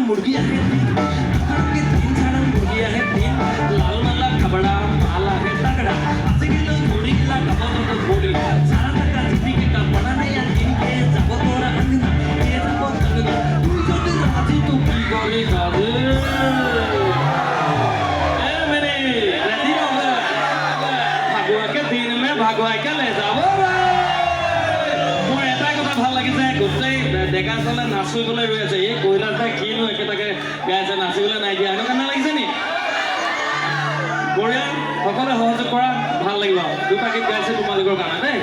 मुर्गी आहे के 3 छाड़ा मुर्गी आहे 3 लाल मला खबड़ा माल आहे तगड़ा असे गेलो मुर्गीला गप्पा बोली सारा का जिंदगी के कपड़ा नहीं या इनके जब तोरा अंगना ये जब अंगना तू जो दिन राती तू की गोली कर ए मेरे रेडी हो भागवा के दिन में भागवा के ले जाओ ভাল লাগিছে গোটেই ডেকা চলে নাচিবলৈ ৰৈ আছে এই কইলাটা কিনো একেটাকে গাইছে নাচিবলৈ নাই দিয়া এনেকুৱা নালাগিছে নি বঢ়িয়া সকলোৱে সহযোগ কৰা ভাল লাগিব দুটা গীত গাইছে তোমালোকৰ কাৰণে দেই